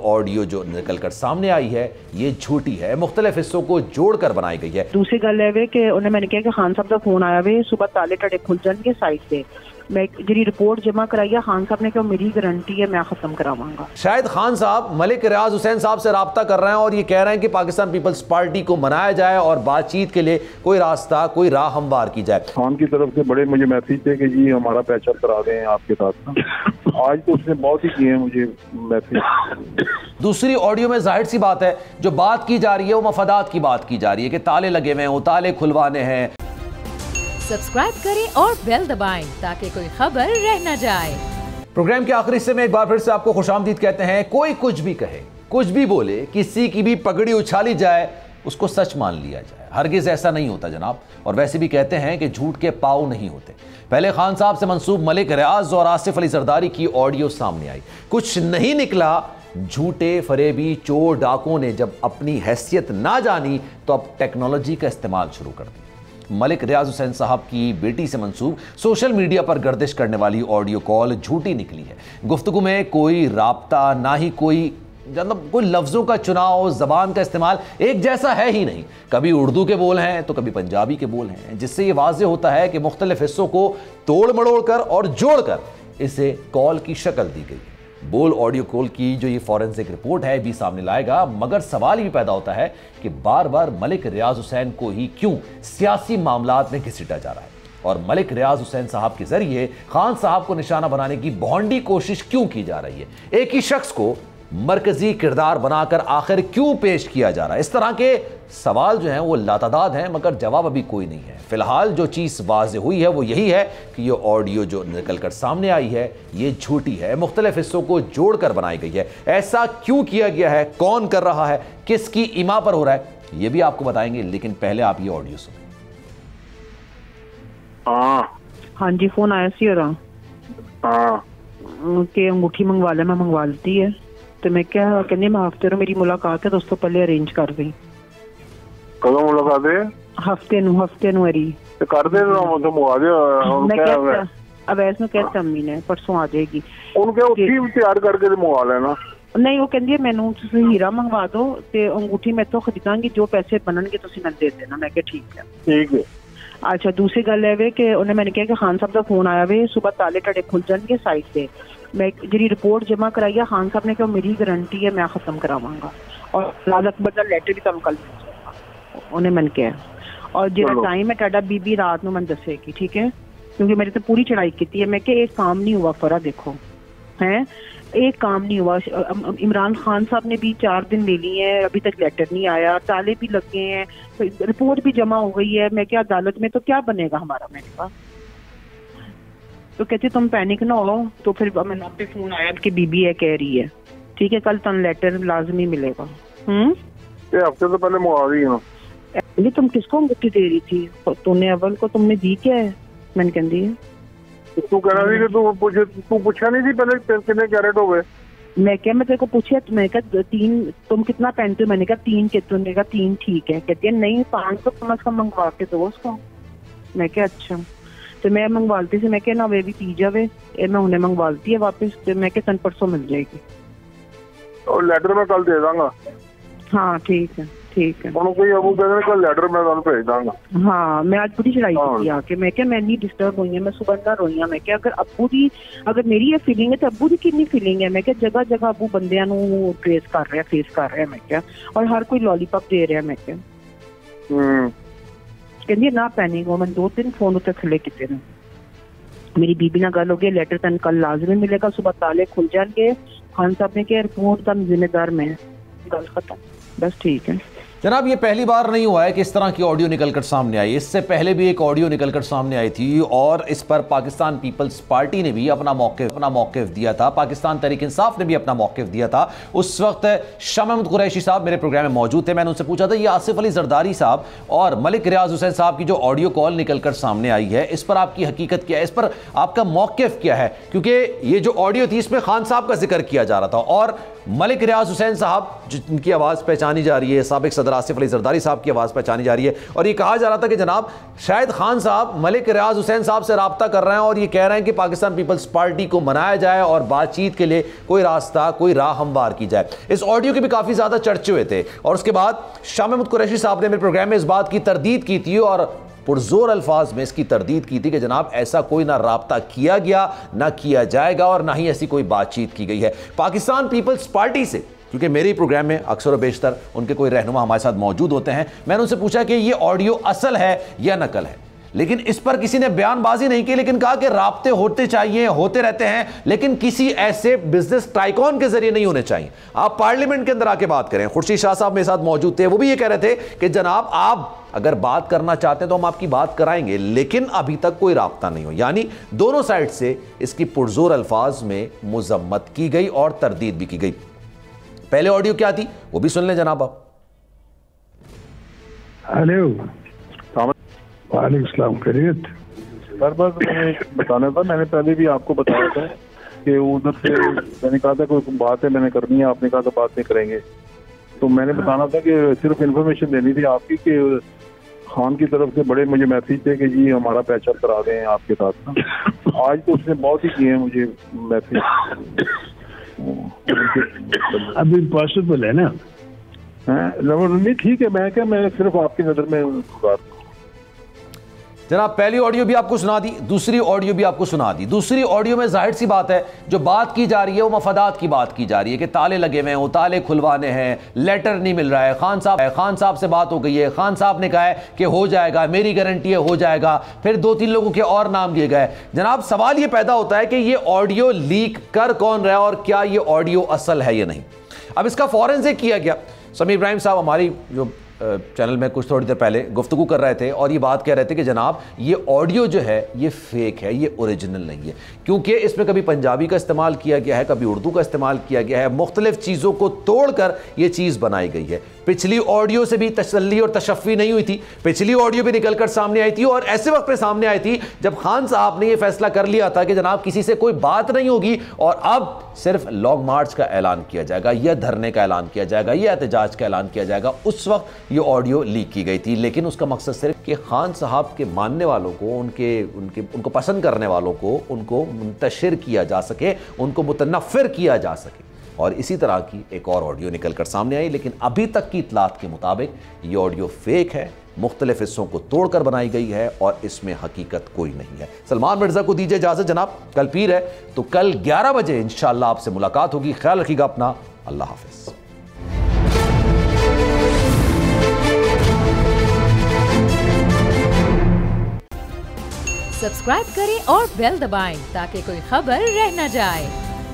Audio जो निकल कर सामने आई है ये झूठी है, मुख्तलिफ हिस्सों को जोड़कर बनाई गई है। दूसरी गल है कि उन्हें मैंने कहा कि खान साहब का फोन आया वे सुबह ताले टड़े खुल जाएंगे साइड से। मैं जी रिपोर्ट जमा कराई है, खान साहब ने कहा मेरी गारंटी है मैं खत्म करावांगा। शायद खान साहब मलिक रियाज हुसैन साहब से राब्ता कर रहे हैं और ये कह रहे हैं कि पाकिस्तान पीपल्स पार्टी को मनाया जाए और बातचीत के लिए कोई रास्ता कोई राह हमवार की जाए। खान की तरफ से बड़े मुझे मैसेज थे कि जी हमारा पैचअप करा दें आपके साथ ना। आज तो उसने बहुत ही किए हैं मुझे मैसेज। दूसरी ऑडियो में जाहिर सी बात है जो बात की जा रही है वो मफादात की बात की जा रही है कि ताले लगे हुए हैं, ताले खुलवाने हैं। सब्सक्राइब करें और बेल दबाएं ताकि कोई खबर रह न जाए। प्रोग्राम के आखिरी हिस्से में एक बार फिर से आपको खुशामदीद कहते हैं। कोई कुछ भी कहे, कुछ भी बोले, किसी की भी पगड़ी उछाली जाए, उसको सच मान लिया जाए। हरगिज ऐसा नहीं होता जनाब। और वैसे भी कहते हैं कि झूठ के पाँव नहीं होते। पहले खान साहब से मंसूब मलिक रियाज और आसिफ अली जरदारी की ऑडियो सामने आई, कुछ नहीं निकला। झूठे फरेबी चोर डाकुओं ने जब अपनी हैसियत ना जानी तो अब टेक्नोलॉजी का इस्तेमाल शुरू कर दिया। मलिक रियाज हुसैन साहब की बेटी से मंसूब सोशल मीडिया पर गर्दिश करने वाली ऑडियो कॉल झूठी निकली है। गुफ्तगू में कोई राब्ता, ना ही कोई लफ्ज़ों का चुनाव, ज़बान का इस्तेमाल एक जैसा है ही नहीं। कभी उर्दू के बोल हैं तो कभी पंजाबी के बोल हैं, जिससे ये वाज़ेह होता है कि मुख्तलिफ हिस्सों को तोड़ मड़ोड़ कर और जोड़ कर इसे कॉल की शक्ल दी गई। बोल ऑडियो कॉल की जो ये फॉरेंसिक रिपोर्ट है भी सामने लाएगा, मगर सवाल ये पैदा होता है कि बार बार मलिक रियाज हुसैन को ही क्यों सियासी मामलात में घसीटा जा रहा है और मलिक रियाज हुसैन साहब के जरिए खान साहब को निशाना बनाने की भौंडी कोशिश क्यों की जा रही है। एक ही शख्स को मरकजी किरदार बनाकर आखिर क्यों पेश किया जा रहा है। इस तरह के सवाल जो हैं वो लातादाद हैं, मगर जवाब अभी कोई नहीं है। फिलहाल जो चीज़ वाज़ेह हुई है वो यही है कि ये ऑडियो जो निकल कर सामने आई है ये झूठी है, मुख्तलिफ हिस्सों को जोड़कर बनाई गई है। ऐसा क्यों किया गया है, कौन कर रहा है, किसकी इमा पर हो रहा है, ये भी आपको बताएंगे। लेकिन पहले आप ये ऑडियो सुनें। हाँ जी, फोन आया सी और के अंगूठी मंगवा ले, मैं मंगवा लेती है तो मैं क्या कहनी मैं हफ्ते रो मेरी मुलाकात है दोस्तों पहले अरेंज कर दी। कदों मुलाकात है? हफ्ते नु अरी तो कर दे तो मंगवा दे। मैं क्या अब ऐसा कहते अम्मी ने परसों आ जाएगी, उनके उठी तैयार करके मंगवा लेना। नहीं वो कहती है मैनू हीरा मंगवा दो ते अंगूठी मैं तो खरीदांगी, जो पैसे बननगे तुसीं मैनू दे देना। मैं क्या ठीक है ठीक है। अच्छा दूसरी गल है कि उन्हें मैंने कहा कि खान साहब का फोन आया वे सुबह ताले टड़े खुल जाएंगे साइड से। मैं जी रिपोर्ट जमा कराई है, खान साहब ने कहा मेरी गारंटी है मैं खत्म करावांगा और लाल अकबर का लेटर भी तुम कल उन्हें मैंने कहा और जो टाइम है टाडा बीबी रात में मैं दसेगी, ठीक है, क्योंकि मेरी तो पूरी चढ़ाई की है। मैं क्या एक काम नहीं हुआ फरा, देखो हैं एक काम नहीं हुआ। इमरान खान साहब ने भी 4 दिन ले लिए हैं, अभी तक लेटर नहीं आया, ताले भी लग गए हैं, तो रिपोर्ट भी जमा हो गई है। मैं क्या अदालत में तो क्या बनेगा हमारा। मैंने कहा तो कहते तुम पैनिक ना हो। तो फिर मैंने पे फोन आया कि बीबी है कह रही है, ठीक है कल तन लेटर लाजमी मिलेगा। ये हफ्ते तो पहले मंगवा दी हूं। ये तुम किसको अंगूठी दे रही थी? तूने अव्वल को तुमने दी क्या है? मैंने कह दी है तू कह रहा थी कि तू पूछा नहीं थी पहले कितने कैरेट हो गए? मैं क्या मैं तेरे को पूछा, मैं कहा 3 तुम कितना पहनते हो? मैंने कहा 3 के, तुमने कहा 3 ठीक है। कहती है नहीं 5 तो कम से कम मंगवा के दो उसको। मैं क्या अच्छा तो मैं मंगवाती से मैं क्या ना वे भी पी जावे, मैं उन्हें मंगवाती है वापस। तो मैं क्या परसों मिल जाएगी और लेटर मैं कल दे दूंगा। हाँ ठीक है ठीक है। कल लेटर मैं भेज दूंगा। हाँ मैं आज पूरी चढ़ाई की आके मैं क्या मैं नहीं डिस्टर्ब हुई है, मैं सुबह ना रोई हूं। मैं क्या अगर मेरी ये फीलिंग है तो अबू की कितनी फीलिंग है। मैं क्या जगह जगह अबू बंदियां नू ट्रेस कर रहे हैं, फेस कर रहे हैं। मैं क्या और हर कोई लॉलीपॉप दे रहा है। मैं क्या कहती ना पैनिक हो। मैं 2-3 फोन उत्ते थले किते ने। मेरी बीबी ना गल हो गई, लेटर तन कल लाजमी मिलेगा, सुबह ताले खुल जाएंगे। खान साहब ने कहा रिपोर्ट का जिम्मेदार मैं, गल खत्म, बस ठीक है। जनाब ये पहली बार नहीं हुआ है कि इस तरह की ऑडियो निकलकर सामने आई। इससे पहले भी एक ऑडियो निकलकर सामने आई थी और इस पर पाकिस्तान पीपल्स पार्टी ने भी अपना मौक़िफ़ दिया था, पाकिस्तान तहरीक इंसाफ ने भी अपना मौक़िफ़ दिया था। उस वक्त शाह महमूद कुरैशी साहब मेरे प्रोग्राम में मौजूद थे। मैंने उनसे पूछा था ये आसिफ अली जरदारी साहब और मलिक रियाज हुसैन साहब की जो ऑडियो कॉल निकलकर सामने आई है इस पर आपकी हकीकत क्या है, इस पर आपका मौक़िफ़ क्या है? क्योंकि ये जो ऑडियो थी इसमें खान साहब का जिक्र किया जा रहा था और मलिक रियाज हुसैन साहब जिनकी आवाज़ पहचानी जा रही है, साबिक़ सदर आसिफ अली जरदारी साहब की आवाज़ पहचानी जा रही है और ये कहा जा रहा था कि जनाब शायद खान साहब मलिक रियाज हुसैन साहब से रब्ता कर रहे हैं और ये कह रहे हैं कि पाकिस्तान पीपल्स पार्टी को मनाया जाए और बातचीत के लिए कोई रास्ता, कोई राह हमवार की जाए। इस ऑडियो के भी काफ़ी ज़्यादा चर्चे हुए थे और उसके बाद शाह महमूद कुरैशी साहब ने मेरे प्रोग्राम में इस बात की तरदीद की थी और पुरजोर अल्फाज में इसकी तरदीद की थी कि जनाब ऐसा कोई ना राब्ता किया गया, ना किया जाएगा और ना ही ऐसी कोई बातचीत की गई है पाकिस्तान पीपल्स पार्टी से। क्योंकि मेरे ही प्रोग्राम में अक्सर और बेशतर उनके कोई रहनुमा हमारे साथ मौजूद होते हैं, मैंने उनसे पूछा कि ये ऑडियो असल है या नकल है, लेकिन इस पर किसी ने बयानबाजी नहीं की, लेकिन कहा कि राब्ते होते चाहिए, होते रहते हैं, लेकिन किसी ऐसे बिजनेस टाइकॉन के जरिए नहीं होने चाहिए। आप पार्लियामेंट के अंदर आके बात करें, खुर्शीद शाह साहब मेरे साथ मौजूद थे, वो भी ये कह रहे थे कि जनाब आप अगर बात करना चाहते हैं तो हम आपकी बात कराएंगे, लेकिन अभी तक कोई राब्ता नहीं हो। यानी दोनों साइड से इसकी पुरजोर अल्फाज में मुजम्मत की गई और तरदीद भी की गई। पहले ऑडियो क्या थी वो भी सुन लें जनाब आप। हेलो, वालेकुम सलाम, खैरियत? सर बस मैंने बताना था, मैंने पहले भी आपको बताया था कि उधर से मैंने कहा था कोई बात है मैंने करनी है, आपने कहा था बात नहीं करेंगे। तो मैंने बताना था कि सिर्फ इन्फॉर्मेशन देनी थी आपकी कि खान की तरफ से बड़े मुझे मैसेज थे कि जी हमारा पैचअप करा दें आपके साथ ना। आज तो उसने बहुत ही किए हैं मुझे मैसेज। अभी पॉसिबल है ना? नहीं ठीक है, मैं क्या, मैं सिर्फ आपकी नज़र में सुधार। जनाब पहली ऑडियो भी आपको सुना दी, दूसरी ऑडियो भी आपको सुना दी। दूसरी ऑडियो में जाहिर सी बात है जो बात की जा रही है वो मफादात की बात की जा रही है कि ताले लगे हुए हैं, वो ताले खुलवाने हैं, लेटर नहीं मिल रहा है, खान साहब से बात हो गई है, खान साहब ने कहा है कि हो जाएगा, मेरी गारंटी है हो जाएगा, फिर 2-3 लोगों के और नाम दिए गए। जनाब सवाल ये पैदा होता है कि ये ऑडियो लीक कर कौन रहा है और क्या ये ऑडियो असल है या नहीं। अब इसका फॉरेंसिक किया गया। समीर इब्राहिम साहब हमारी जो चैनल में कुछ थोड़ी देर पहले गुफ्तगू कर रहे थे और ये बात कह रहे थे कि जनाब ये ऑडियो जो है ये फेक है, ये ओरिजिनल नहीं है, क्योंकि इसमें कभी पंजाबी का इस्तेमाल किया गया है, कभी उर्दू का इस्तेमाल किया गया है, मुख्तलिफ चीज़ों को तोड़कर ये चीज़ बनाई गई है। पिछली ऑडियो से भी तसल्ली और तशफ़ी नहीं हुई थी, पिछली ऑडियो भी निकलकर सामने आई थी और ऐसे वक्त पे सामने आई थी जब खान साहब ने ये फैसला कर लिया था कि जनाब किसी से कोई बात नहीं होगी और अब सिर्फ लॉन्ग मार्च का ऐलान किया जाएगा, यह धरने का ऐलान किया जाएगा, यह एहतजाज का ऐलान किया जाएगा। उस वक्त ये ऑडियो लीक की गई थी, लेकिन उसका मकसद सिर्फ कि खान साहब के मानने वालों को, उनको पसंद करने वालों को उनको मुंतशिर किया जा सके, उनको मुतनफ़िर किया जा सके। और इसी तरह की एक और ऑडियो निकलकर सामने आई, लेकिन अभी तक की इतलात के मुताबिक ये ऑडियो फेक है, मुख्तलिफ हिस्सों को तोड़कर बनाई गई है और इसमें हकीकत कोई नहीं है। सलमान मिर्जा को दीजिए इजाजत जनाब, कल पीर है तो कल 11 बजे इंशाअल्लाह आपसे मुलाकात होगी। ख्याल रखिएगा अपना, अल्लाह हाफिज। सब्सक्राइब करें और बेल दबाएं ताकि कोई खबर रह न जाए।